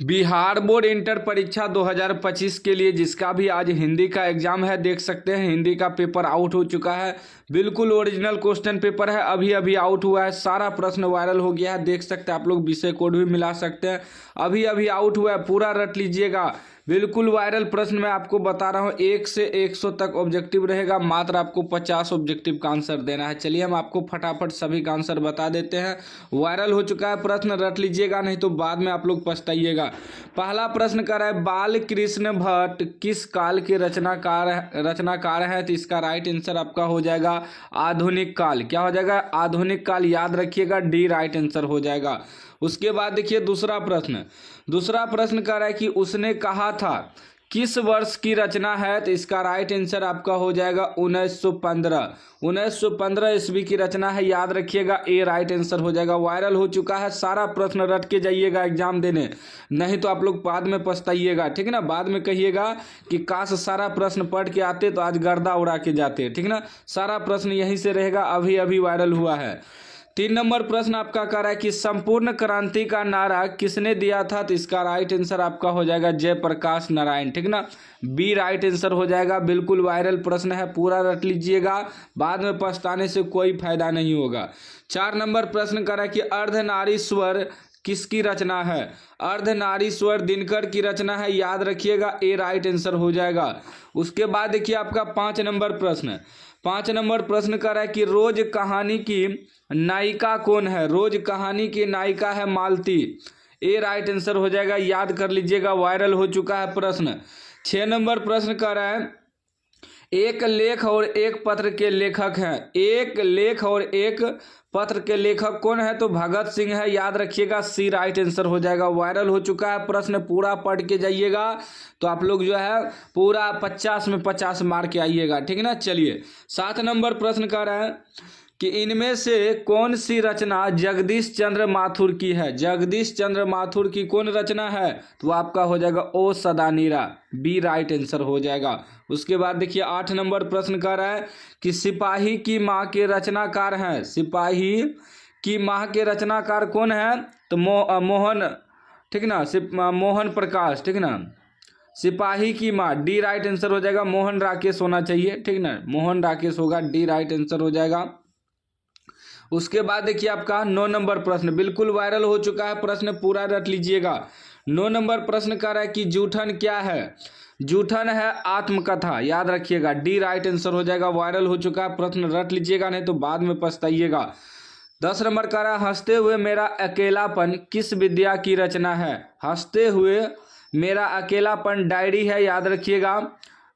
Bihar board inter परीक्षा 2025 के लिए जिसका भी आज हिंदी का एग्जाम है, देख सकते हैं हिंदी का पेपर आउट हो चुका है। बिल्कुल ओरिजिनल क्वेश्चन पेपर है, अभी अभी आउट हुआ है। सारा प्रश्न वायरल हो गया है, देख सकते हैं आप लोग विषय कोड भी मिला सकते हैं। अभी अभी आउट हुआ है, पूरा रट लीजिएगा। बिल्कुल वायरल प्रश्न मैं आपको बता रहा हूँ, 1 से 100 तक ऑब्जेक्टिव रहेगा। मात्र आपको 50 ऑब्जेक्टिव का आंसर देना है। चलिए हम आपको फटाफट सभी का आंसर बता देते हैं। वायरल हो चुका है प्रश्न, रट लीजिएगा, नहीं तो बाद में आप लोग पछताइएगा। पहला प्रश्न कर रहा है, बाल कृष्ण भट्ट किस काल के रचनाकार है? तो इसका राइट आंसर आपका हो जाएगा आधुनिक काल। क्या हो जाएगा? आधुनिक काल। याद रखिएगा, डी राइट आंसर हो जाएगा। उसके बाद देखिए दूसरा प्रश्न कर रहा है कि उसने कहा था किस वर्ष की रचना है? तो इसका राइट आंसर आपका हो जाएगा 1915 ईस्वी की रचना है। याद रखिएगा, ए राइट आंसर हो जाएगा। वायरल हो चुका है, सारा प्रश्न रट के जाइएगा एग्जाम देने, नहीं तो आप लोग बाद में पछताइएगा। ठीक है ना, बाद में कहिएगा कि काश सारा प्रश्न पढ़ के आते तो आज गर्दा उड़ा के जाते। ठीक ना, सारा प्रश्न यहीं से रहेगा, अभी अभी वायरल हुआ है। 3 नंबर प्रश्न आपका कह रहा है कि संपूर्ण क्रांति का नारा किसने दिया था? तो इसका राइट आंसर आपका हो जाएगा जयप्रकाश नारायण। ठीक ना, बी राइट आंसर हो जाएगा। बिल्कुल वायरल प्रश्न है, पूरा रट लीजिएगा, बाद में पछताने से कोई फायदा नहीं होगा। 4 नंबर प्रश्न कह रहा है कि अर्धनारीश्वर किसकी रचना है? अर्धनारीश्वर दिनकर की रचना है। याद रखिएगा, ए राइट आंसर हो जाएगा। उसके बाद देखिए आपका 5 नंबर प्रश्न कर रहा है कि रोज कहानी की नायिका कौन है? रोज कहानी की नायिका है मालती। ए राइट आंसर हो जाएगा। याद कर लीजिएगा, वायरल हो चुका है प्रश्न। 6 नंबर प्रश्न कर रहा है, एक लेख और एक पत्र के लेखक हैं। एक लेख और एक पत्र के लेखक कौन है? तो भगत सिंह है। याद रखिएगा, सी राइट आंसर हो जाएगा। वायरल हो चुका है प्रश्न, पूरा पढ़ के जाइएगा तो आप लोग जो है पूरा 50 में 50 मार के आइएगा। ठीक है ना। चलिए 7 नंबर प्रश्न कर रहा है कि इनमें से कौन सी रचना जगदीश चंद्र माथुर की है? जगदीश चंद्र माथुर की कौन रचना है? तो आपका हो जाएगा ओ सदानीरा, बी राइट आंसर हो जाएगा। उसके बाद देखिए 8 नंबर प्रश्न कर रहा है कि सिपाही की माँ के रचनाकार हैं। सिपाही की माँ के रचनाकार कौन है? तो मोहन। ठीक ना, मोहन प्रकाश। ठीक ना, सिपाही की माँ, डी राइट आंसर हो जाएगा। मोहन राकेश होना चाहिए। ठीक ना, मोहन राकेश होगा, डी राइट आंसर हो जाएगा। उसके बाद देखिए आपका 9 नंबर प्रश्न, बिल्कुल वायरल हो चुका है प्रश्न, पूरा रट लीजिएगा। 9 नंबर प्रश्न कह रहा है कि जूठन क्या है? जूठन है आत्मकथा। याद रखिएगा, डी राइट आंसर हो जाएगा। वायरल हो चुका है प्रश्न, रट लीजिएगा, नहीं तो बाद में पछताइएगा। 10 नंबर कह रहा है, हंसते हुए मेरा अकेलापन किस विद्या की रचना है? हंसते हुए मेरा अकेलापन डायरी है। याद रखिएगा,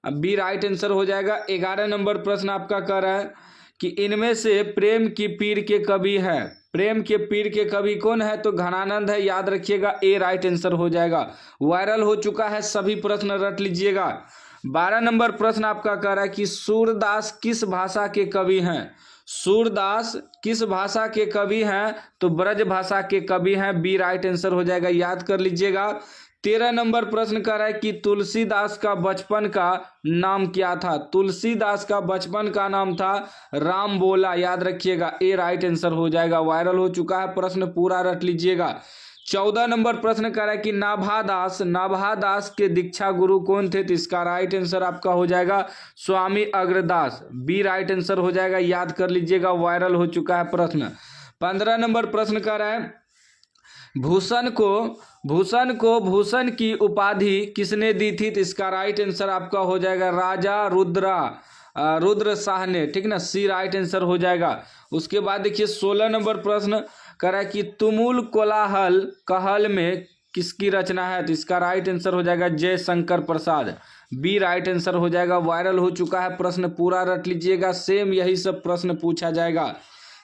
बी राइट आंसर हो जाएगा। 11 नंबर प्रश्न आपका कह रहा है कि इनमें से प्रेम की पीर के कवि है। प्रेम के पीर के कवि कौन है? तो घनानंद है। याद रखिएगा, ए राइट आंसर हो जाएगा। वायरल हो चुका है, सभी प्रश्न रट लीजिएगा। 12 नंबर प्रश्न आपका कह रहा है कि सूरदास किस भाषा के कवि हैं? सूरदास किस भाषा के कवि हैं? तो ब्रज भाषा के कवि हैं, बी राइट आंसर हो जाएगा। याद कर लीजिएगा। 13 नंबर प्रश्न कर रहा है कि तुलसीदास का बचपन का नाम क्या था? तुलसीदास का बचपन का नाम था राम बोला। याद रखिएगा, ए राइट आंसर हो जाएगा। वायरल हो चुका है प्रश्न, पूरा रट लीजिएगा। 14 नंबर प्रश्न कर रहा है कि नाभादास के दीक्षा गुरु कौन थे? तो इसका राइट आंसर आपका हो जाएगा स्वामी अग्रदास, बी राइट आंसर हो जाएगा। याद कर लीजिएगा, वायरल हो चुका है प्रश्न। 15 नंबर प्रश्न कर रहा है, भूषण को भूषण की उपाधि किसने दी थी? तो इसका राइट आंसर आपका हो जाएगा राजा रुद्र शाह ने। ठीक ना, सी राइट आंसर हो जाएगा। उसके बाद देखिए 16 नंबर प्रश्न कर रहा है कि तुमुल कोलाहल कहल में किसकी रचना है? तो इसका राइट आंसर हो जाएगा Jaishankar Prasad, B right answer हो जाएगा। वायरल हो चुका है प्रश्न, पूरा रट लीजिएगा, सेम यही सब प्रश्न पूछा जाएगा।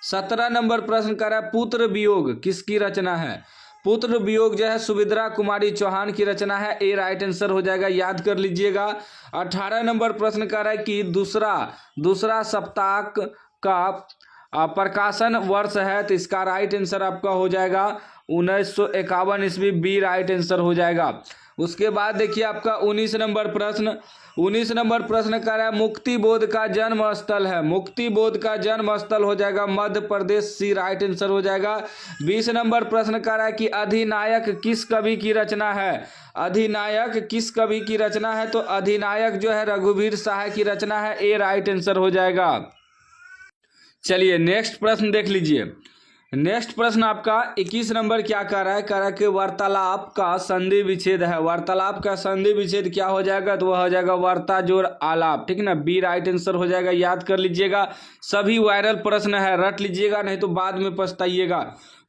17 नंबर प्रश्न कर रहा है पुत्र वियोग किसकी रचना है? पुत्र वियोग जो है सुभद्रा कुमारी चौहान की रचना है, ए राइट आंसर हो जाएगा। याद कर लीजिएगा। 18 नंबर प्रश्न कर रहा है कि दूसरा सप्ताह का प्रकाशन वर्ष है। तो इसका राइट आंसर आपका हो जाएगा 1951 ईस्वी, बी राइट आंसर हो जाएगा। उसके बाद देखिए आपका 19 नंबर प्रश्न कर रहा है मुक्ति बोध का जन्म स्थल है, मुक्ति बोध का जन्म स्थल हो जाएगा मध्य प्रदेश, सी राइट आंसर हो जाएगा। 20 नंबर प्रश्न कर रहा है कि अधिनायक किस कवि की रचना है, अधिनायक किस कवि की रचना है, तो अधिनायक जो है रघुवीर शाह की रचना है, ए राइट आंसर हो जाएगा। चलिए नेक्स्ट प्रश्न देख लीजिए। नेक्स्ट प्रश्न आपका 21 नंबर क्या कह रहा है, कह रहा है कि वार्तालाप का संधि विच्छेद है, वार्तालाप का संधि विच्छेद क्या हो जाएगा, तो वह हो जाएगा वार्ता जोड़ आलाप, ठीक है ना, बी राइट आंसर हो जाएगा। याद कर लीजिएगा, सभी वायरल प्रश्न है, रट लीजिएगा नहीं तो बाद में पछताइएगा।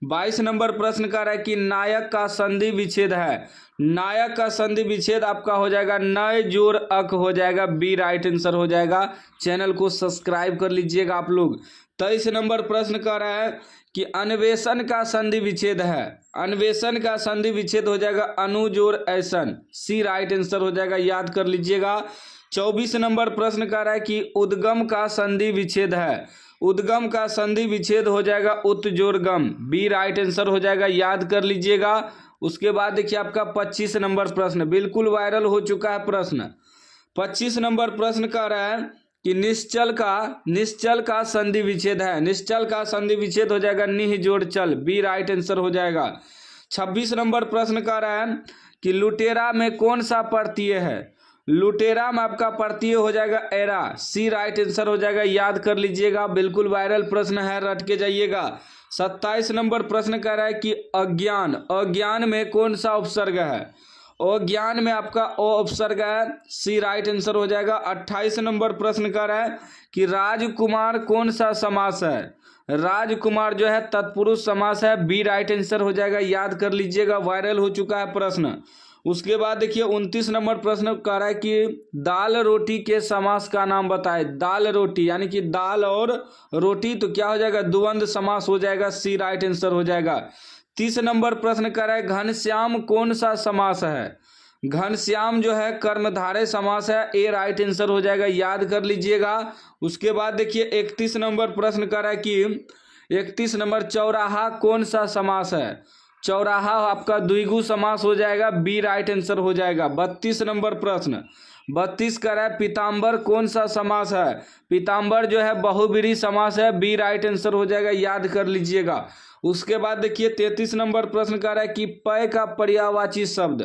22 नंबर प्रश्न कह रहा है कि नायक का संधि विच्छेद है, नायक का संधि विच्छेद आपका हो जाएगा नय जोड़ अक हो जाएगा, बी राइट आंसर हो जाएगा। चैनल को सब्सक्राइब कर लीजिएगा आप लोग। 23 नंबर प्रश्न कह रहा है कि अन्वेषण का संधि विच्छेद है, अन्वेषण का संधि विच्छेद हो जाएगा अनु जोड़ ऐसन, सी राइट आंसर हो जाएगा, याद कर लीजिएगा। 24 नंबर प्रश्न कह रहा है कि उद्गम का संधि विच्छेद है, उद्गम का संधि विच्छेद हो जाएगा उत जोड़ गम, बी राइट आंसर हो जाएगा, याद कर लीजिएगा। उसके बाद देखिए आपका 25 नंबर प्रश्न बिल्कुल वायरल हो चुका है प्रश्न। 25 नंबर प्रश्न कह रहा है कि निश्चल का संधि विच्छेद है, निश्चल का संधि विच्छेद हो जाएगा निह जोड़ चल, बी राइट आंसर हो जाएगा। 26 नंबर प्रश्न कह रहा है कि लुटेरा में कौन सा प्रत्यय है, लुटेरा में आपका प्रत्यय हो जाएगा एरा, सी राइट आंसर हो जाएगा, याद कर लीजिएगा, बिल्कुल वायरल प्रश्न है, रट के जाइएगा। 27 नंबर प्रश्न कह रहा है कि अज्ञान, अज्ञान में कौन सा उपसर्ग है, अज्ञान में आपका ओ उपसर्ग है, सी राइट आंसर हो जाएगा। 28 नंबर प्रश्न कर रहा है कि राजकुमार कौन सा समास है, राजकुमार जो है तत्पुरुष समास है, बी राइट आंसर हो जाएगा, याद कर लीजिएगा, वायरल हो चुका है प्रश्न। उसके बाद देखिए 29 नंबर प्रश्न कह रहा है कि दाल रोटी के समास का नाम बताए, दाल रोटी यानी कि दाल और रोटी तो क्या हो जाएगा द्वंद्व समास हो जाएगा, सी राइट आंसर हो जाएगा। 30 नंबर प्रश्न कर रहा है घनश्याम कौन सा समास है, घनश्याम जो है कर्मधारय समास है, ए राइट आंसर हो जाएगा, याद कर लीजिएगा। उसके बाद देखिए 31 नंबर प्रश्न कर रहा है कि 31 नंबर चौराहा कौन सा समास है, चौराहा आपका द्विगु समास हो जाएगा, बी राइट आंसर हो जाएगा। 32 नंबर प्रश्न 32 कर रहा है पीताम्बर कौन सा समास है, पीताम्बर जो है बहुब्रीहि समास है, बी राइट आंसर हो जाएगा, याद कर लीजिएगा। उसके बाद देखिए 33 नंबर प्रश्न कर रहा है कि पय का पर्यायवाची शब्द,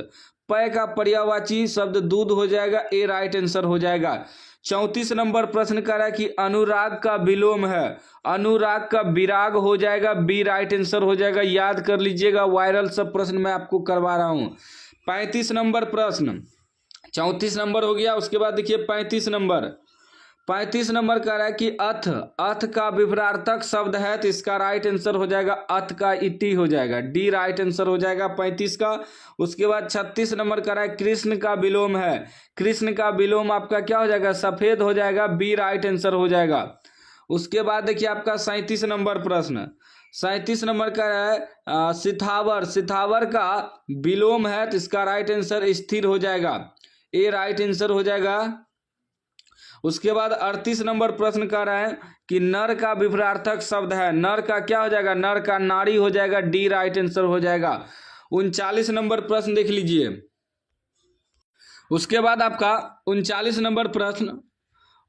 पय का पर्यायवाची शब्द दूध हो जाएगा, ए राइट आंसर हो जाएगा। 34 नंबर प्रश्न कर रहा है कि अनुराग का विलोम है, अनुराग का विराग हो जाएगा, बी राइट आंसर हो जाएगा, याद कर लीजिएगा, वायरल सब प्रश्न मैं आपको करवा रहा हूँ। 35 नंबर प्रश्न 34 नंबर हो गया। उसके बाद देखिए 35 नंबर कह रहा है कि अथ, अथ का विपरार्थक शब्द है, तो इसका राइट आंसर हो जाएगा अथ का इति हो जाएगा, डी राइट आंसर हो जाएगा 35 का। उसके बाद 36 नंबर कह रहा है कृष्ण का विलोम है, कृष्ण का विलोम आपका क्या हो जाएगा सफेद हो जाएगा, बी राइट आंसर हो जाएगा। उसके बाद देखिए आपका 37 नंबर प्रश्न 37 नंबर का है सिथावर, सिथावर का विलोम है, तो इसका राइट आंसर स्थिर हो जाएगा, ए राइट आंसर हो जाएगा। उसके बाद 38 नंबर प्रश्न कर रहा है कि नर का विपरार्थक शब्द है, नर का क्या हो जाएगा, नर का नारी हो जाएगा, डी राइट आंसर हो जाएगा। 39 नंबर प्रश्न देख लीजिए। उसके बाद आपका 39 नंबर प्रश्न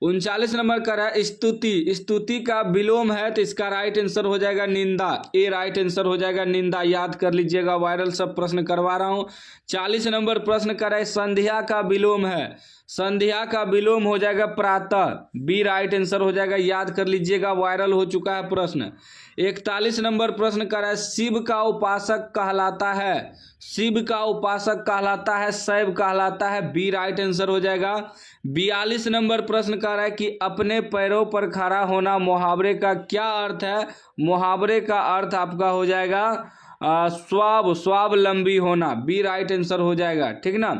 39 नंबर का है स्तुति, स्तुति का विलोम है, तो इसका राइट आंसर हो जाएगा निंदा, ए राइट आंसर हो जाएगा निंदा, याद कर लीजिएगा, वायरल सब प्रश्न करवा रहा हूँ। 40 नंबर प्रश्न कर है संध्या का विलोम है, संध्या का विलोम हो जाएगा प्रातः, बी राइट आंसर हो जाएगा, याद कर लीजिएगा, वायरल हो चुका है प्रश्न। 41 नंबर प्रश्न कर है शिव का उपासक कहलाता है, शिव का उपासक कहलाता है, शैव कहलाता है, बी राइट आंसर हो जाएगा। 42 नंबर प्रश्न कर रहा है कि अपने पैरों पर खड़ा होना मुहावरे का क्या अर्थ है, मुहावरे का अर्थ आपका हो जाएगा स्वावलंबी होना, बी राइट आंसर हो जाएगा, ठीक ना,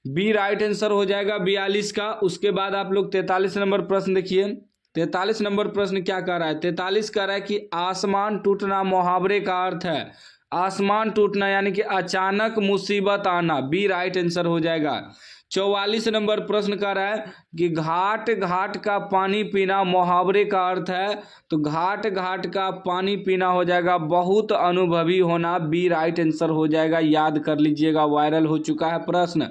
बी राइट आंसर हो जाएगा 42 का। उसके बाद आप लोग 43 नंबर प्रश्न देखिए। 43 नंबर प्रश्न क्या कह रहा है, 43 कह रहा है कि आसमान टूटना मुहावरे का अर्थ है, आसमान टूटना यानी कि अचानक मुसीबत आना, बी राइट आंसर हो जाएगा। 44 नंबर प्रश्न कह रहा है कि घाट घाट का पानी पीना मुहावरे का अर्थ है, तो घाट घाट का पानी पीना हो जाएगा बहुत अनुभवी होना, बी राइट आंसर हो जाएगा, याद कर लीजिएगा, वायरल हो चुका है प्रश्न।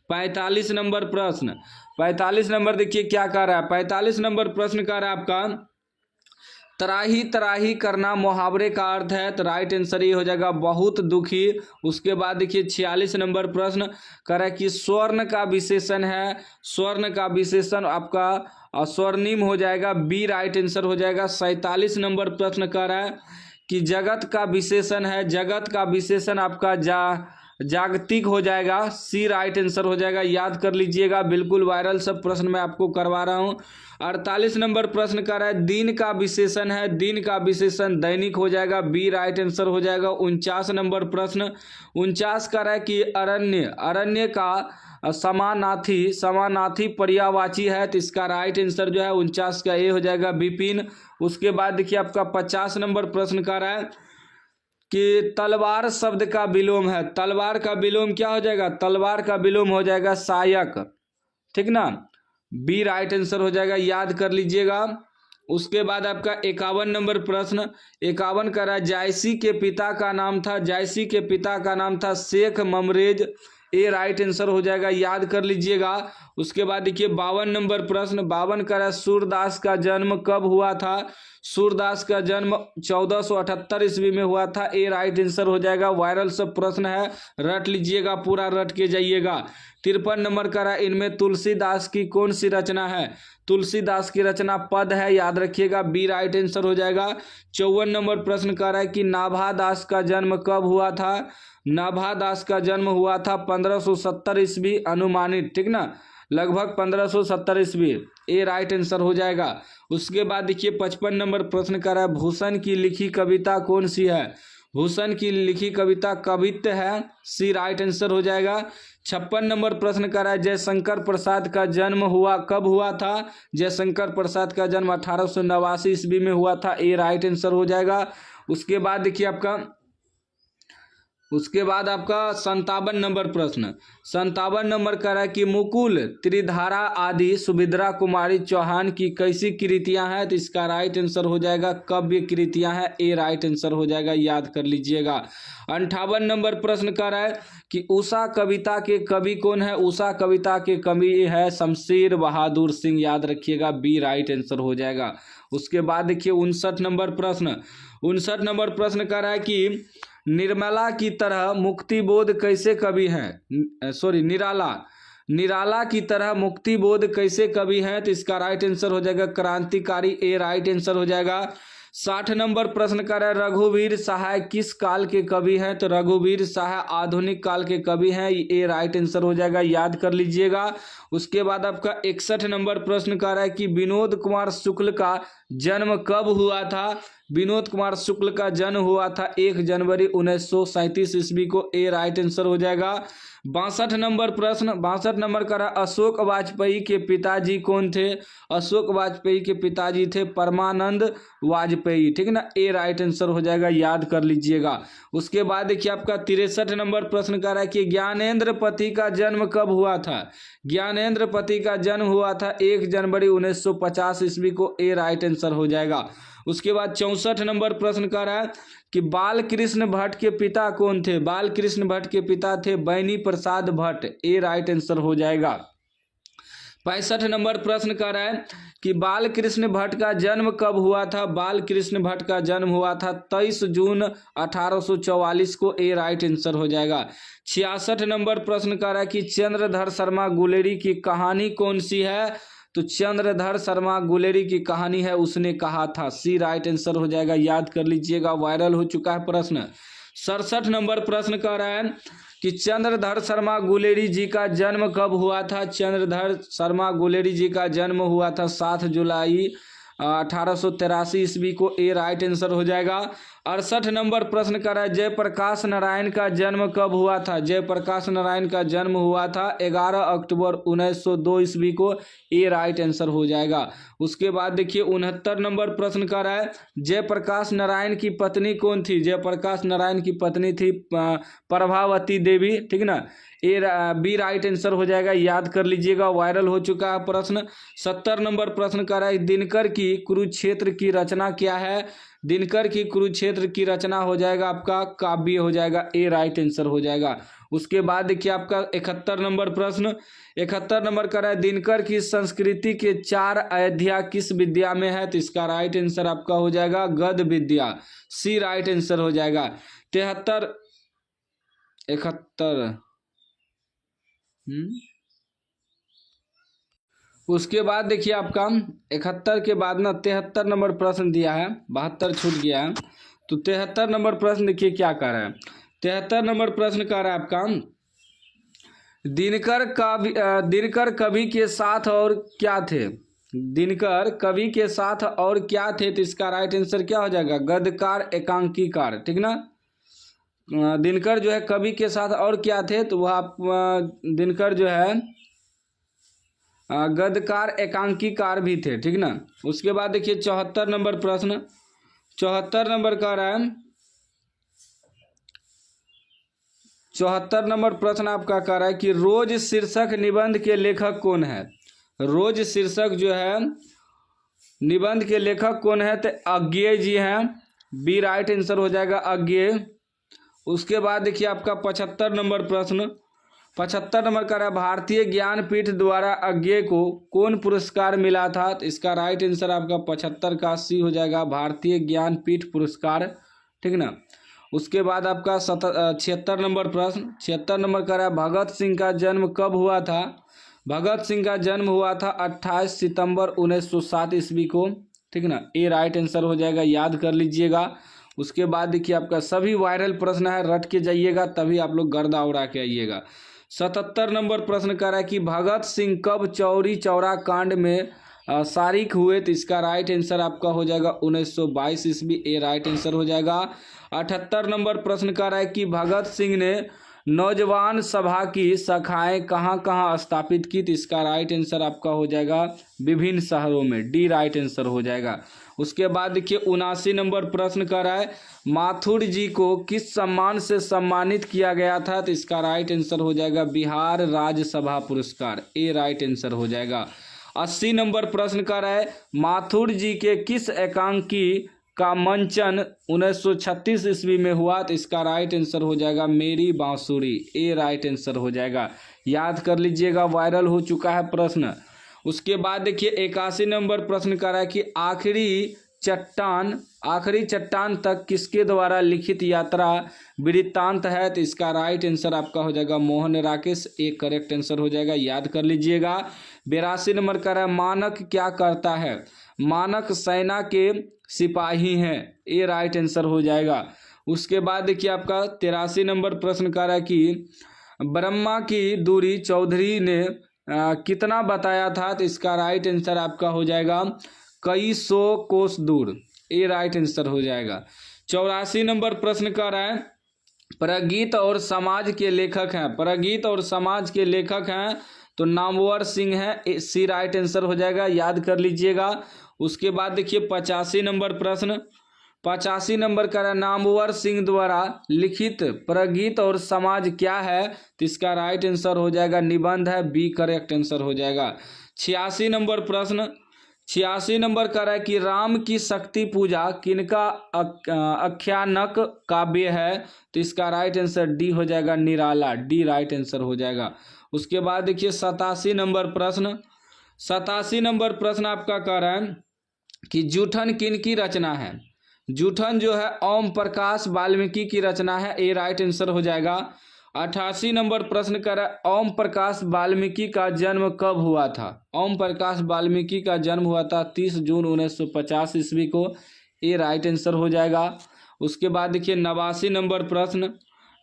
45 नंबर प्रश्न, 45 नंबर देखिए क्या कह रहा है। 45 नंबर प्रश्न कह रहा है आपका तराही तराही करना मुहावरे का अर्थ है, तो राइट आंसर ये हो जाएगा बहुत दुखी। उसके बाद देखिए 46 नंबर प्रश्न कह रहा है कि स्वर्ण का विशेषण है, स्वर्ण का विशेषण आपका स्वर्णिम हो जाएगा, बी राइट आंसर हो जाएगा। 47 नंबर प्रश्न कह रहा है कि जगत का विशेषण है, जगत का विशेषण आपका जागतिक हो जाएगा, सी राइट आंसर हो जाएगा, याद कर लीजिएगा, बिल्कुल वायरल सब प्रश्न मैं आपको करवा रहा हूँ। 48 नंबर प्रश्न कर रहा है दिन का विशेषण है, दिन का विशेषण दैनिक हो जाएगा, बी राइट आंसर हो जाएगा। 49 नंबर प्रश्न 49 कर रहा है कि अरण्य, अरण्य का समानार्थी, समानार्थी पर्यायवाची है, तो इसका राइट आंसर जो है 49 का ए हो जाएगा, विपिन। उसके बाद देखिए आपका 50 नंबर प्रश्न कर रहा है कि तलवार शब्द का विलोम है, तलवार का विलोम क्या हो जाएगा, तलवार का विलोम हो जाएगा सहायक, ठीक ना, बी राइट आंसर हो जाएगा, याद कर लीजिएगा। उसके बाद आपका 51 नंबर प्रश्न 51 का रहा जायसी के पिता का नाम था, जायसी के पिता का नाम था शेख ममरेज, ए राइट आंसर हो जाएगा, याद कर लीजिएगा। उसके बाद देखिए 52 नंबर प्रश्न 52 का रहा सूरदास का जन्म कब हुआ था, सूरदास का जन्म 1478 ईस्वी में हुआ था, ए राइट आंसर हो जाएगा, वायरल सब प्रश्न है, रट लीजिएगा, पूरा रट के जाइएगा। 53 नंबर का रहा इनमें तुलसीदास की कौन सी रचना है, तुलसीदास की रचना पद है, याद रखिएगा, बी राइट आंसर हो जाएगा। 54 नंबर प्रश्न कर रहा है कि नाभा दास का जन्म कब हुआ था, नाभा दास का जन्म हुआ था 1570 ईस्वी अनुमानित, ठीक ना, लगभग 1570 ईस्वी, ए राइट आंसर हो जाएगा। उसके बाद देखिए 55 नंबर प्रश्न कर रहा है भूषण की लिखी कविता कौन सी है, भूषण की लिखी कविता कवित्त है, सी राइट आंसर हो जाएगा। 56 नंबर प्रश्न कर रहा है जयशंकर प्रसाद का जन्म हुआ कब हुआ था, जयशंकर प्रसाद का जन्म 1889 ईस्वी में हुआ था, ए राइट आंसर हो जाएगा। उसके बाद देखिए आपका 57 नंबर प्रश्न 57 नंबर का है कि मुकुल त्रिधारा आदि सुभद्रा कुमारी चौहान की कैसी कृतियां हैं, तो इसका राइट आंसर हो जाएगा काव्य कृतियां हैं, ए राइट आंसर हो जाएगा, याद कर लीजिएगा। 58 नंबर प्रश्न का है कि उषा कविता के कवि कौन है, उषा कविता के कवि है शमशेर बहादुर सिंह, याद रखिएगा, बी राइट आंसर हो जाएगा। उसके बाद देखिए 59 नंबर प्रश्न का है कि निर्मला की तरह मुक्तिबोध कैसे कवि हैं, निराला की तरह मुक्तिबोध कैसे कवि हैं, तो इसका राइट आंसर हो जाएगा क्रांतिकारी, ए राइट आंसर हो जाएगा। 60 नंबर प्रश्न का है रघुवीर सहाय किस काल के कवि हैं, तो रघुवीर सहाय आधुनिक काल के कवि हैं, ए राइट आंसर हो जाएगा, याद कर लीजिएगा। उसके बाद आपका 61 नंबर प्रश्न का है कि विनोद कुमार शुक्ल का जन्म कब हुआ था, विनोद कुमार शुक्ल का जन्म हुआ था 1 जनवरी 1937 ईस्वी को, ए राइट आंसर हो जाएगा। 62 नंबर का रहा अशोक वाजपेयी के पिताजी कौन थे, अशोक वाजपेयी के पिताजी थे परमानंद वाजपेयी, ठीक है ना, ए राइट आंसर हो जाएगा, याद कर लीजिएगा। उसके बाद देखिए आपका 63 नंबर प्रश्न का रहा है कि ज्ञानेंद्र पति का जन्म कब हुआ था, ज्ञानेंद्र पति का जन्म हुआ था 1 जनवरी 1950 ईस्वी को, ए राइट आंसर हो जाएगा। उसके बाद 64 नंबर प्रश्न का रहा है कि बाल कृष्ण भट्ट के पिता कौन थे, बाल कृष्ण भट्ट के पिता थे बैनी प्रसाद भट्ट, ए राइट आंसर हो जाएगा। 65 नंबर प्रश्न का रहा है कि बाल कृष्ण भट्ट का जन्म कब हुआ था, बाल कृष्ण भट्ट का जन्म हुआ था 23 जून 1844 को, ए राइट आंसर हो जाएगा। 66 नंबर प्रश्न का रहा है कि चंद्रधर शर्मा गुलेरी की कहानी कौन सी है, तो चंद्रधर शर्मा गुलेरी की कहानी है उसने कहा था, सी राइट आंसर हो जाएगा, याद कर लीजिएगा, वायरल हो चुका है प्रश्न। 67 नंबर प्रश्न कह रहा है कि चंद्रधर शर्मा गुलेरी जी का जन्म कब हुआ था, चंद्रधर शर्मा गुलेरी जी का जन्म हुआ था 7 जुलाई 1883 ईस्वी को, ए राइट आंसर हो जाएगा। 68 नंबर प्रश्न कर रहा है जयप्रकाश नारायण का जन्म कब हुआ था। जयप्रकाश नारायण का जन्म हुआ था 11 अक्टूबर 1902 ईस्वी को। ये राइट आंसर हो जाएगा। उसके बाद देखिए 69 नंबर प्रश्न कर रहा है जयप्रकाश नारायण की पत्नी कौन थी। जयप्रकाश नारायण की पत्नी थी प्रभावती देवी, ठीक ना। ए बी राइट आंसर हो जाएगा, याद कर लीजिएगा, वायरल हो चुका है प्रश्न। 70 नंबर प्रश्न कर रहा है दिनकर की कुरुक्षेत्र की रचना क्या है। दिनकर की कुरुक्षेत्र की रचना हो जाएगा आपका काव्य हो जाएगा। ए राइट आंसर हो जाएगा। उसके बाद देखिए आपका 71 नंबर प्रश्न, 71 नंबर का है दिनकर की संस्कृति के 4 अध्याय किस विद्या में है। तो इसका राइट आंसर आपका हो जाएगा गद्य विद्या, सी राइट आंसर हो जाएगा। 73 71 उसके बाद देखिए आपका 71 के बाद ना 73 नंबर प्रश्न दिया है, 72 छूट गया है। तो 73 नंबर प्रश्न देखिए क्या कर रहा है। 73 नंबर प्रश्न कर रहा है आपका दिनकर कवि के साथ और क्या थे। दिनकर कवि के साथ और क्या थे। तो इसका राइट आंसर क्या हो जाएगा गद्यकार एकांकीकार, ठीक ना। दिनकर जो है कवि के साथ और क्या थे। तो वह आप दिनकर जो है गद्यकार एकांकीकार भी थे, ठीक ना। उसके बाद देखिए 74 नंबर प्रश्न, 74 नंबर का रहा है 74 नंबर प्रश्न आपका कह रहा है कि रोज शीर्षक निबंध के लेखक कौन है। रोज शीर्षक जो है निबंध के लेखक कौन है। तो अज्ञेय जी हैं, बी राइट आंसर हो जाएगा अज्ञेय। उसके बाद देखिए आपका 75 नंबर प्रश्न, 75 नंबर का रहा भारतीय ज्ञानपीठ द्वारा अज्ञेय को कौन पुरस्कार मिला था। तो इसका राइट आंसर आपका 75 का सी हो जाएगा भारतीय ज्ञानपीठ पुरस्कार, ठीक ना। उसके बाद आपका 76 नंबर प्रश्न, 76 नंबर का रहा भगत सिंह का जन्म कब हुआ था। भगत सिंह का जन्म हुआ था 28 सितंबर 1907 ईस्वी को, ठीक ना। ए राइट आंसर हो जाएगा, याद कर लीजिएगा। उसके बाद देखिए आपका सभी वायरल प्रश्न है, रट के जाइएगा तभी आप लोग गर्दा उड़ा के आइएगा। 77 नंबर प्रश्न कर रहा है कि भगत सिंह कब चौरी चौरा कांड में शारिक हुए। तो इसका राइट आंसर आपका हो जाएगा 1922 ईस्वी। ए राइट आंसर हो जाएगा। 78 नंबर प्रश्न कर रहा है कि भगत सिंह ने नौजवान सभा की शाखाएं कहाँ कहाँ स्थापित की। तो इसका राइट आंसर आपका हो जाएगा विभिन्न शहरों में, डी राइट आंसर हो जाएगा। उसके बाद देखिए 79 नंबर प्रश्न कर रहा है माथुर जी को किस सम्मान से सम्मानित किया गया था। तो इसका राइट आंसर हो जाएगा बिहार राज्यसभा पुरस्कार। ए राइट आंसर हो जाएगा। 80 नंबर प्रश्न कर रहा है माथुर जी के किस एकांकी का मंचन 1936 ईस्वी में हुआ। तो इसका राइट आंसर हो जाएगा मेरी बांसुरी। ए राइट आंसर हो जाएगा, याद कर लीजिएगा, वायरल हो चुका है प्रश्न। उसके बाद देखिए 81 नंबर प्रश्न कर रहा है कि आखिरी चट्टान तक किसके द्वारा लिखित यात्रा वृत्तांत है। तो इसका राइट आंसर आपका हो जाएगा मोहन राकेश। एक करेक्ट आंसर हो जाएगा, याद कर लीजिएगा। 82 नंबर का है मानक क्या करता है। मानक सेना के सिपाही हैं। ये राइट आंसर हो जाएगा। उसके बाद देखिए आपका 83 नंबर प्रश्न कर रहा है कि ब्रह्मा की दूरी चौधरी ने कितना बताया था। तो इसका राइट आंसर आपका हो जाएगा कई सौ कोस दूर। ये राइट आंसर हो जाएगा। 84 नंबर प्रश्न कर रहा है प्रगीत और समाज के लेखक हैं। प्रगीत और समाज के लेखक हैं तो नामवर सिंह है, सी राइट आंसर हो जाएगा, याद कर लीजिएगा। उसके बाद देखिए 85 नंबर प्रश्न, 85 नंबर का नामवर सिंह द्वारा लिखित प्रगीत और समाज क्या है। तो इसका राइट आंसर हो जाएगा निबंध है, बी करेक्ट आंसर हो जाएगा। 86 नंबर प्रश्न, 86 नंबर का है कि राम की शक्ति पूजा किनका आख्यानक काव्य है। तो इसका राइट आंसर डी हो जाएगा निराला। डी राइट आंसर हो जाएगा। उसके बाद देखिए 87 नंबर प्रश्न, 87 नंबर प्रश्न आपका कह रहा है कि जूठन किन की रचना है। जूठन जो है ओम प्रकाश वाल्मीकि की रचना है। ए राइट आंसर हो जाएगा। 88 नंबर प्रश्न कर ओम प्रकाश वाल्मीकि का जन्म कब हुआ था। ओम प्रकाश वाल्मीकि का जन्म हुआ था 30 जून 1950 ईस्वी को। ए राइट आंसर हो जाएगा। उसके बाद देखिए 89 नंबर प्रश्न,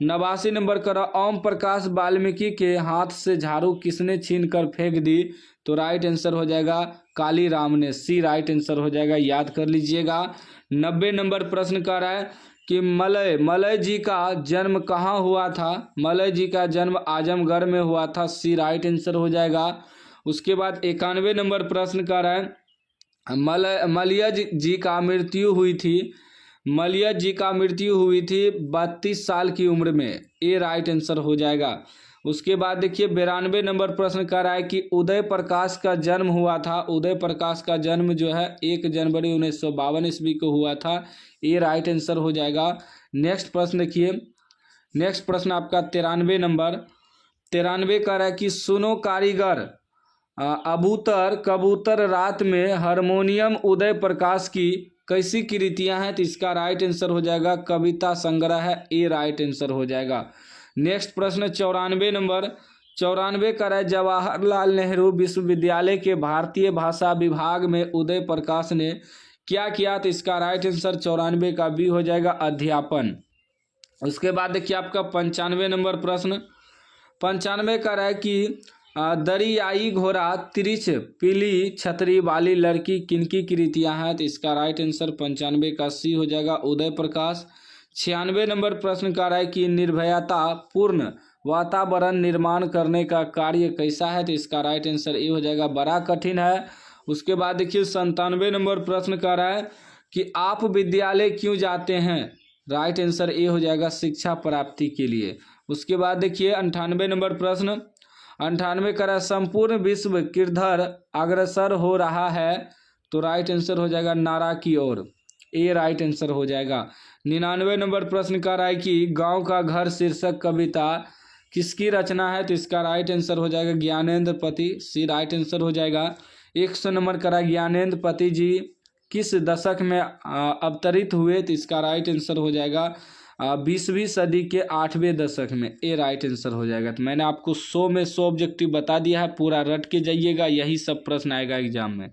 89 नंबर कर ओम प्रकाश वाल्मीकि के हाथ से झाड़ू किसने छीन कर फेंक दी। तो राइट आंसर हो जाएगा काली राम ने। सी राइट आंसर हो जाएगा, याद कर लीजिएगा। 90 नंबर प्रश्न कर रहा है कि मलय जी का जन्म कहाँ हुआ था। मलय जी का जन्म आजमगढ़ में हुआ था, सी राइट आंसर हो जाएगा। उसके बाद 91 नंबर प्रश्न कर रहे हैं, मलय जी का मृत्यु हुई थी। मलय जी का मृत्यु हुई थी 32 साल की उम्र में, ए राइट आंसर हो जाएगा। उसके बाद देखिए 92 नंबर प्रश्न कर रहा है कि उदय प्रकाश का जन्म हुआ था। उदय प्रकाश का जन्म जो है 1 जनवरी 1952 ईस्वी को हुआ था, ये राइट आंसर हो जाएगा। नेक्स्ट प्रश्न देखिए, नेक्स्ट प्रश्न आपका 93 नंबर। 93 कर रहा है कि सुनो कारीगर अबूतर कबूतर रात में हारमोनियम उदय प्रकाश की कैसी कृतियां हैं, तो इसका राइट आंसर हो जाएगा कविता संग्रह है, ए राइट आंसर हो जाएगा। नेक्स्ट प्रश्न 94 नंबर। 94 का है जवाहरलाल नेहरू विश्वविद्यालय के भारतीय भाषा विभाग में उदय प्रकाश ने क्या किया, तो इसका राइट आंसर 94 का बी हो जाएगा, अध्यापन। उसके बाद देखिए आपका 95 नंबर प्रश्न। 95 का है कि दरियाई घोड़ा तिरिछ पीली छतरी वाली लड़की किनकी कृतियां हैं, तो इसका राइट आंसर 95 का सी हो जाएगा, उदय प्रकाश। 96 नंबर प्रश्न का है कि निर्भयता पूर्ण वातावरण निर्माण करने का कार्य कैसा है, तो इसका राइट आंसर ए हो जाएगा, बड़ा कठिन है। उसके बाद देखिए 97 नंबर प्रश्न का है कि आप विद्यालय क्यों जाते हैं, राइट आंसर ए हो जाएगा, शिक्षा प्राप्ति के लिए। उसके बाद देखिए 98 नंबर प्रश्न। 98 का संपूर्ण विश्व किधर अग्रसर हो रहा है, तो राइट आंसर हो जाएगा नारा की ओर, ए राइट आंसर हो जाएगा। 99 नंबर प्रश्न का है कि गांव का घर शीर्षक कविता किसकी रचना है, तो इसका राइट आंसर हो जाएगा ज्ञानेंद्र पति, सी राइट आंसर हो जाएगा। 100 नंबर का ज्ञानेंद्र पति जी किस दशक में अवतरित हुए, तो इसका राइट आंसर हो जाएगा 20वीं सदी के 8वें दशक में, ए राइट आंसर हो जाएगा। तो मैंने आपको 100 में 100 ऑब्जेक्टिव बता दिया है, पूरा रट के जाइएगा, यही सब प्रश्न आएगा एग्जाम में।